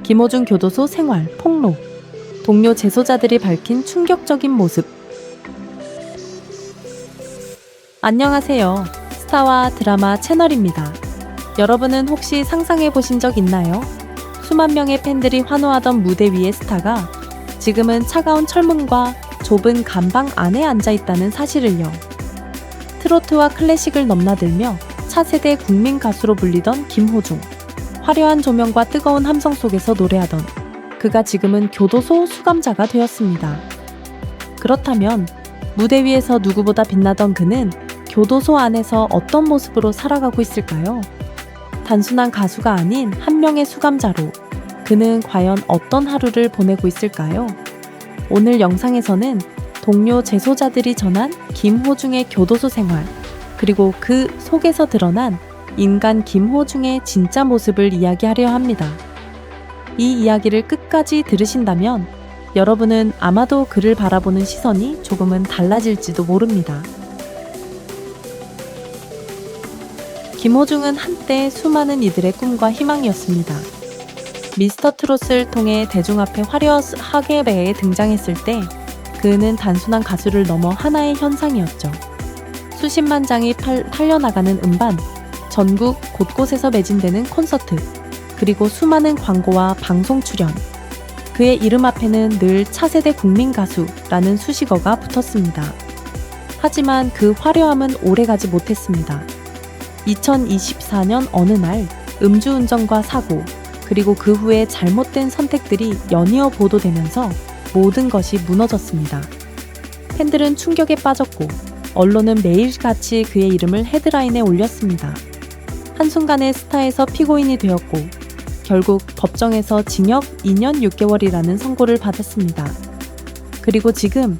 김호중 교도소 생활, 폭로, 동료 재소자들이 밝힌 충격적인 모습. 안녕하세요. 스타와 드라마 채널입니다. 여러분은 혹시 상상해 보신 적 있나요? 수만 명의 팬들이 환호하던 무대 위의 스타가 지금은 차가운 철문과 좁은 감방 안에 앉아 있다는 사실을요. 트로트와 클래식을 넘나들며 차세대 국민 가수로 불리던 김호중. 화려한 조명과 뜨거운 함성 속에서 노래하던 그가 지금은 교도소 수감자가 되었습니다. 그렇다면 무대 위에서 누구보다 빛나던 그는 교도소 안에서 어떤 모습으로 살아가고 있을까요? 단순한 가수가 아닌 한 명의 수감자로 그는 과연 어떤 하루를 보내고 있을까요? 오늘 영상에서는 동료 재소자들이 전한 김호중의 교도소 생활, 그리고 그 속에서 드러난 인간 김호중의 진짜 모습을 이야기하려 합니다. 이 이야기를 끝까지 들으신다면 여러분은 아마도 그를 바라보는 시선이 조금은 달라질지도 모릅니다. 김호중은 한때 수많은 이들의 꿈과 희망이었습니다. 미스터 트롯을 통해 대중 앞에 화려하게 등장했을 때 그는 단순한 가수를 넘어 하나의 현상이었죠. 수십만 장이 팔려나가는 음반, 전국 곳곳에서 매진되는 콘서트, 그리고 수많은 광고와 방송 출연. 그의 이름 앞에는 늘 차세대 국민 가수라는 수식어가 붙었습니다. 하지만 그 화려함은 오래가지 못했습니다. 2024년 어느 날 음주운전과 사고, 그리고 그 후에 잘못된 선택들이 연이어 보도되면서 모든 것이 무너졌습니다. 팬들은 충격에 빠졌고 언론은 매일같이 그의 이름을 헤드라인에 올렸습니다. 한순간에 스타에서 피고인이 되었고 결국 법정에서 징역 2년 6개월이라는 선고를 받았습니다. 그리고 지금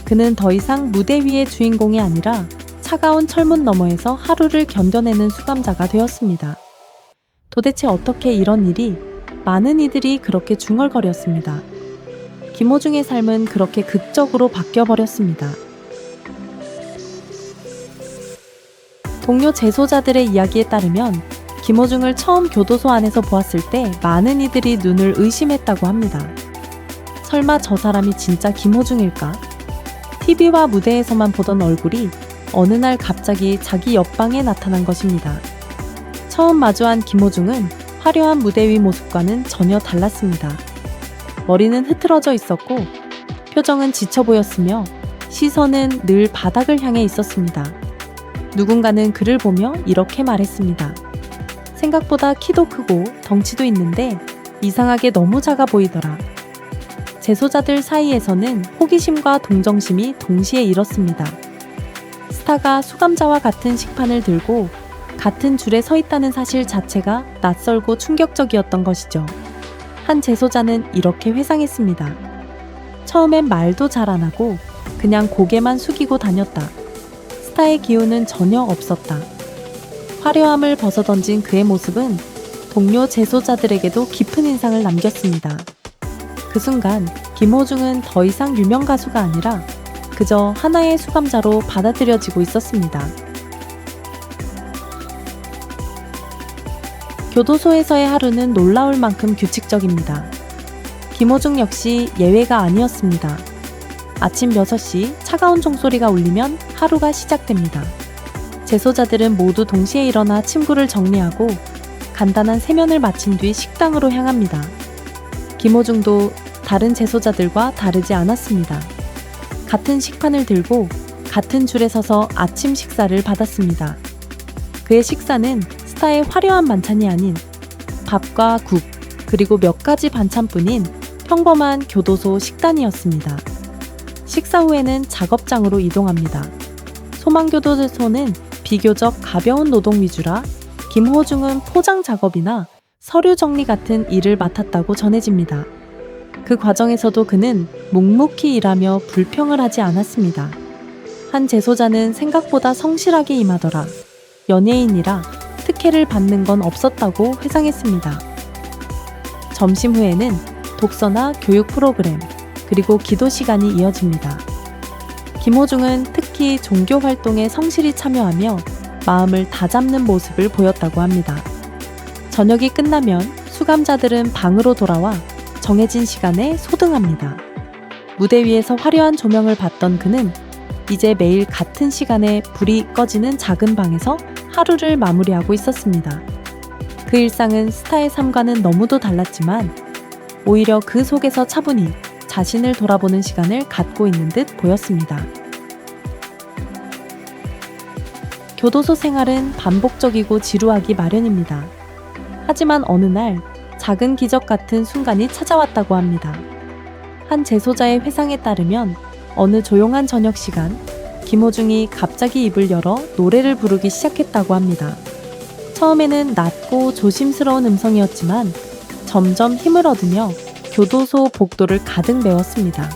그는 더 이상 무대 위의 주인공이 아니라 차가운 철문 너머에서 하루를 견뎌내는 수감자가 되었습니다. 도대체 어떻게 이런 일이, 많은 이들이 그렇게 중얼거렸습니다. 김호중의 삶은 그렇게 극적으로 바뀌어버렸습니다. 동료 재소자들의 이야기에 따르면 김호중을 처음 교도소 안에서 보았을 때 많은 이들이 눈을 의심했다고 합니다. 설마 저 사람이 진짜 김호중일까? TV와 무대에서만 보던 얼굴이 어느 날 갑자기 자기 옆방에 나타난 것입니다. 처음 마주한 김호중은 화려한 무대 위 모습과는 전혀 달랐습니다. 머리는 흐트러져 있었고 표정은 지쳐 보였으며 시선은 늘 바닥을 향해 있었습니다. 누군가는 그를 보며 이렇게 말했습니다. 생각보다 키도 크고 덩치도 있는데 이상하게 너무 작아 보이더라. 재소자들 사이에서는 호기심과 동정심이 동시에 일었습니다. 스타가 수감자와 같은 식판을 들고 같은 줄에 서 있다는 사실 자체가 낯설고 충격적이었던 것이죠. 한 재소자는 이렇게 회상했습니다. 처음엔 말도 잘 안 하고 그냥 고개만 숙이고 다녔다. 스타의 기운은 전혀 없었다. 화려함을 벗어던진 그의 모습은 동료 재소자들에게도 깊은 인상을 남겼습니다. 그 순간 김호중은 더 이상 유명 가수가 아니라 그저 하나의 수감자로 받아들여지고 있었습니다. 교도소에서의 하루는 놀라울 만큼 규칙적입니다. 김호중 역시 예외가 아니었습니다. 아침 6시 차가운 종소리가 울리면 하루가 시작됩니다. 재소자들은 모두 동시에 일어나 침구를 정리하고 간단한 세면을 마친 뒤 식당으로 향합니다. 김호중도 다른 재소자들과 다르지 않았습니다. 같은 식판을 들고 같은 줄에 서서 아침 식사를 받았습니다. 그의 식사는 스타의 화려한 만찬이 아닌 밥과 국, 그리고 몇 가지 반찬뿐인 평범한 교도소 식단이었습니다. 식사 후에는 작업장으로 이동합니다. 소망교도소는 비교적 가벼운 노동 위주라 김호중은 포장 작업이나 서류 정리 같은 일을 맡았다고 전해집니다. 그 과정에서도 그는 묵묵히 일하며 불평을 하지 않았습니다. 한 재소자는 생각보다 성실하게 임하더라. 연예인이라 특혜를 받는 건 없었다고 회상했습니다. 점심 후에는 독서나 교육 프로그램, 그리고 기도 시간이 이어집니다. 김호중은 특히 종교 활동에 성실히 참여하며 마음을 다잡는 모습을 보였다고 합니다. 저녁이 끝나면 수감자들은 방으로 돌아와 정해진 시간에 소등합니다. 무대 위에서 화려한 조명을 받던 그는 이제 매일 같은 시간에 불이 꺼지는 작은 방에서 하루를 마무리하고 있었습니다. 그 일상은 스타의 삶과는 너무도 달랐지만 오히려 그 속에서 차분히 자신을 돌아보는 시간을 갖고 있는 듯 보였습니다. 교도소 생활은 반복적이고 지루하기 마련입니다. 하지만 어느 날 작은 기적 같은 순간이 찾아왔다고 합니다. 한 재소자의 회상에 따르면 어느 조용한 저녁 시간, 김호중이 갑자기 입을 열어 노래를 부르기 시작했다고 합니다. 처음에는 낮고 조심스러운 음성이었지만 점점 힘을 얻으며 교도소 복도를 가득 메웠습니다.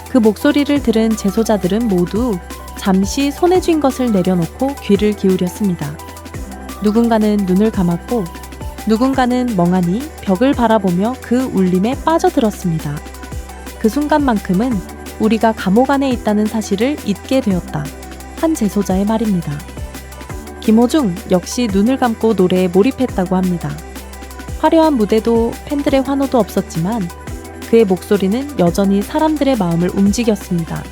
그 목소리를 들은 재소자들은 모두 잠시 손에 쥔 것을 내려놓고 귀를 기울였습니다. 누군가는 눈을 감았고 누군가는 멍하니 벽을 바라보며 그 울림에 빠져들었습니다. 그 순간만큼은 우리가 감옥 안에 있다는 사실을 잊게 되었다. 한 재소자의 말입니다. 김호중 역시 눈을 감고 노래에 몰입했다고 합니다. 화려한 무대도 팬들의 환호도 없었지만 그의 목소리는 여전히 사람들의 마음을 움직였습니다.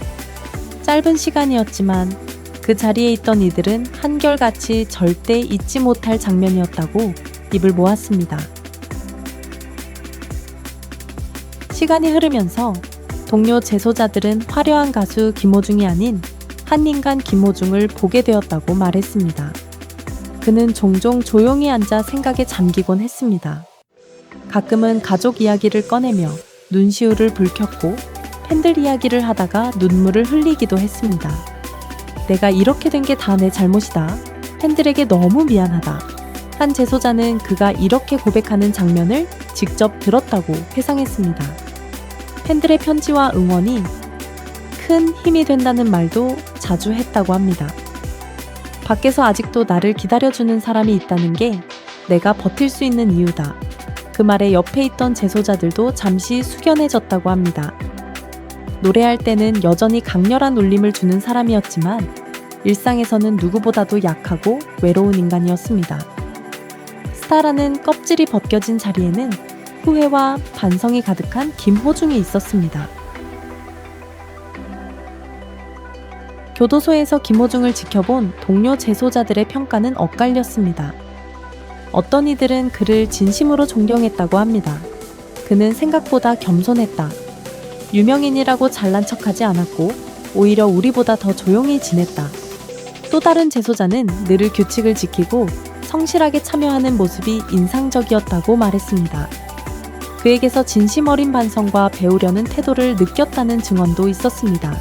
짧은 시간이었지만 그 자리에 있던 이들은 한결같이 절대 잊지 못할 장면이었다고 입을 모았습니다. 시간이 흐르면서 동료 재소자들은 화려한 가수 김호중이 아닌 한 인간 김호중을 보게 되었다고 말했습니다. 그는 종종 조용히 앉아 생각에 잠기곤 했습니다. 가끔은 가족 이야기를 꺼내며 눈시울을 붉혔고 팬들 이야기를 하다가 눈물을 흘리기도 했습니다. 내가 이렇게 된 게 다 내 잘못이다. 팬들에게 너무 미안하다. 한 재소자는 그가 이렇게 고백하는 장면을 직접 들었다고 회상했습니다. 팬들의 편지와 응원이 큰 힘이 된다는 말도 자주 했다고 합니다. 밖에서 아직도 나를 기다려주는 사람이 있다는 게 내가 버틸 수 있는 이유다. 그 말에 옆에 있던 재소자들도 잠시 숙연해졌다고 합니다. 노래할 때는 여전히 강렬한 울림을 주는 사람이었지만 일상에서는 누구보다도 약하고 외로운 인간이었습니다. 스타라는 껍질이 벗겨진 자리에는 후회와 반성이 가득한 김호중이 있었습니다. 교도소에서 김호중을 지켜본 동료 재소자들의 평가는 엇갈렸습니다. 어떤 이들은 그를 진심으로 존경했다고 합니다. 그는 생각보다 겸손했다. 유명인이라고 잘난 척하지 않았고 오히려 우리보다 더 조용히 지냈다. 또 다른 재소자는 늘 규칙을 지키고 성실하게 참여하는 모습이 인상적이었다고 말했습니다. 그에게서 진심 어린 반성과 배우려는 태도를 느꼈다는 증언도 있었습니다.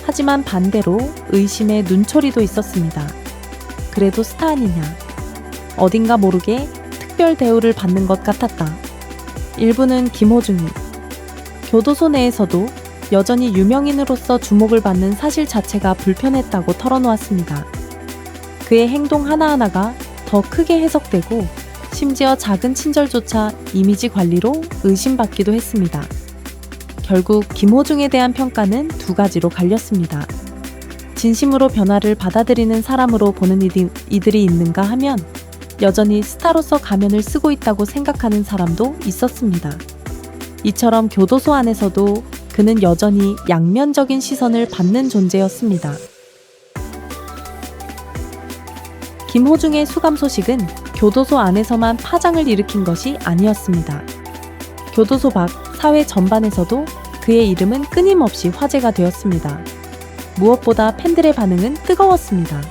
하지만 반대로 의심의 눈초리도 있었습니다. 그래도 스타 아니냐. 어딘가 모르게 특별 대우를 받는 것 같았다. 일부는 김호중이 교도소 내에서도 여전히 유명인으로서 주목을 받는 사실 자체가 불편했다고 털어놓았습니다. 그의 행동 하나하나가 더 크게 해석되고 심지어 작은 친절조차 이미지 관리로 의심받기도 했습니다. 결국 김호중에 대한 평가는 두 가지로 갈렸습니다. 진심으로 변화를 받아들이는 사람으로 보는 이들이 있는가 하면 여전히 스타로서 가면을 쓰고 있다고 생각하는 사람도 있었습니다. 이처럼 교도소 안에서도 그는 여전히 양면적인 시선을 받는 존재였습니다. 김호중의 수감 소식은 교도소 안에서만 파장을 일으킨 것이 아니었습니다. 교도소 밖 사회 전반에서도 그의 이름은 끊임없이 화제가 되었습니다. 무엇보다 팬들의 반응은 뜨거웠습니다.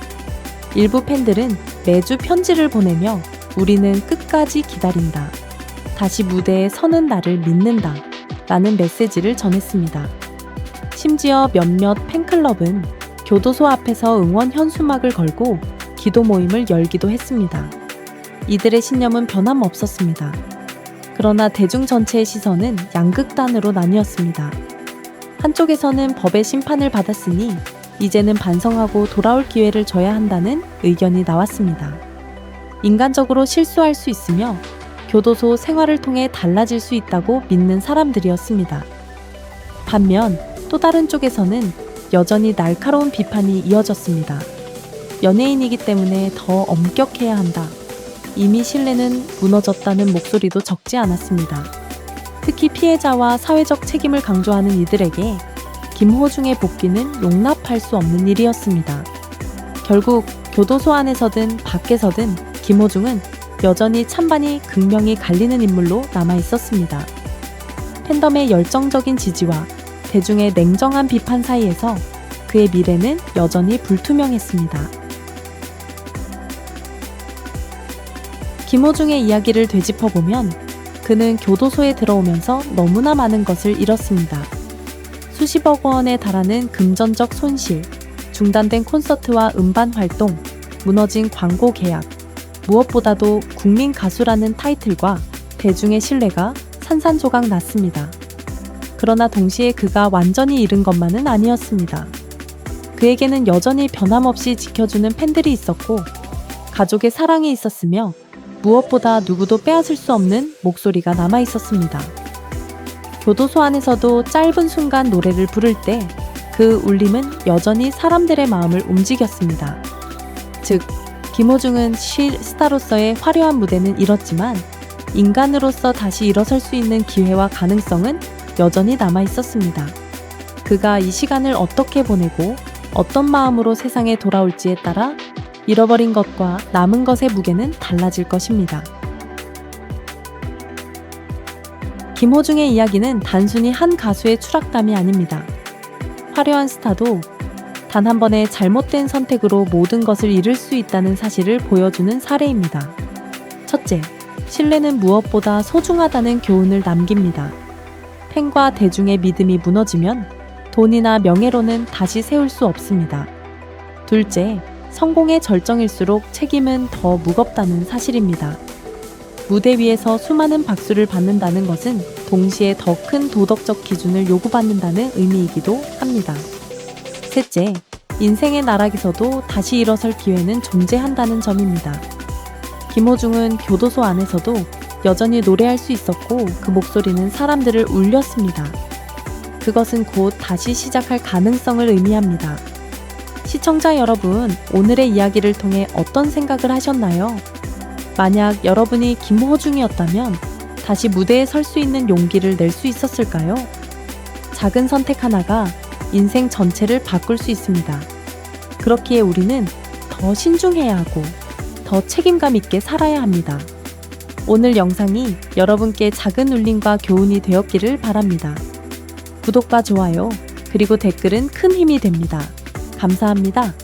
일부 팬들은 매주 편지를 보내며 우리는 끝까지 기다린다. 다시 무대에 서는 나를 믿는다. 라는 메시지를 전했습니다. 심지어 몇몇 팬클럽은 교도소 앞에서 응원 현수막을 걸고 기도 모임을 열기도 했습니다. 이들의 신념은 변함없었습니다. 그러나 대중 전체의 시선은 양극단으로 나뉘었습니다. 한쪽에서는 법의 심판을 받았으니 이제는 반성하고 돌아올 기회를 줘야 한다는 의견이 나왔습니다. 인간적으로 실수할 수 있으며 교도소 생활을 통해 달라질 수 있다고 믿는 사람들이었습니다. 반면 또 다른 쪽에서는 여전히 날카로운 비판이 이어졌습니다. 연예인이기 때문에 더 엄격해야 한다. 이미 신뢰는 무너졌다는 목소리도 적지 않았습니다. 특히 피해자와 사회적 책임을 강조하는 이들에게 김호중의 복귀는 용납할 수 없는 일이었습니다. 결국 교도소 안에서든 밖에서든 김호중은 여전히 찬반이 극명히 갈리는 인물로 남아 있었습니다. 팬덤의 열정적인 지지와 대중의 냉정한 비판 사이에서 그의 미래는 여전히 불투명했습니다. 김호중의 이야기를 되짚어보면 그는 교도소에 들어오면서 너무나 많은 것을 잃었습니다. 수십억 원에 달하는 금전적 손실, 중단된 콘서트와 음반 활동, 무너진 광고 계약, 무엇보다도 국민 가수라는 타이틀과 대중의 신뢰가 산산조각 났습니다. 그러나 동시에 그가 완전히 잃은 것만은 아니었습니다. 그에게는 여전히 변함없이 지켜주는 팬들이 있었고 가족의 사랑이 있었으며 무엇보다 누구도 빼앗을 수 없는 목소리가 남아 있었습니다. 교도소 안에서도 짧은 순간 노래를 부를 때 그 울림은 여전히 사람들의 마음을 움직였습니다. 즉, 김호중은 스타로서의 화려한 무대는 잃었지만 인간으로서 다시 일어설 수 있는 기회와 가능성은 여전히 남아 있었습니다. 그가 이 시간을 어떻게 보내고 어떤 마음으로 세상에 돌아올지에 따라 잃어버린 것과 남은 것의 무게는 달라질 것입니다. 김호중의 이야기는 단순히 한 가수의 추락담이 아닙니다. 화려한 스타도 단 한 번의 잘못된 선택으로 모든 것을 잃을 수 있다는 사실을 보여주는 사례입니다. 첫째, 신뢰는 무엇보다 소중하다는 교훈을 남깁니다. 팬과 대중의 믿음이 무너지면 돈이나 명예로는 다시 세울 수 없습니다. 둘째, 성공의 절정일수록 책임은 더 무겁다는 사실입니다. 무대 위에서 수많은 박수를 받는다는 것은 동시에 더 큰 도덕적 기준을 요구받는다는 의미이기도 합니다. 셋째, 인생의 나락에서도 다시 일어설 기회는 존재한다는 점입니다. 김호중은 교도소 안에서도 여전히 노래할 수 있었고 그 목소리는 사람들을 울렸습니다. 그것은 곧 다시 시작할 가능성을 의미합니다. 시청자 여러분, 오늘의 이야기를 통해 어떤 생각을 하셨나요? 만약 여러분이 김호중이었다면 다시 무대에 설 수 있는 용기를 낼 수 있었을까요? 작은 선택 하나가 인생 전체를 바꿀 수 있습니다. 그렇기에 우리는 더 신중해야 하고 더 책임감 있게 살아야 합니다. 오늘 영상이 여러분께 작은 울림과 교훈이 되었기를 바랍니다. 구독과 좋아요, 그리고 댓글은 큰 힘이 됩니다. 감사합니다.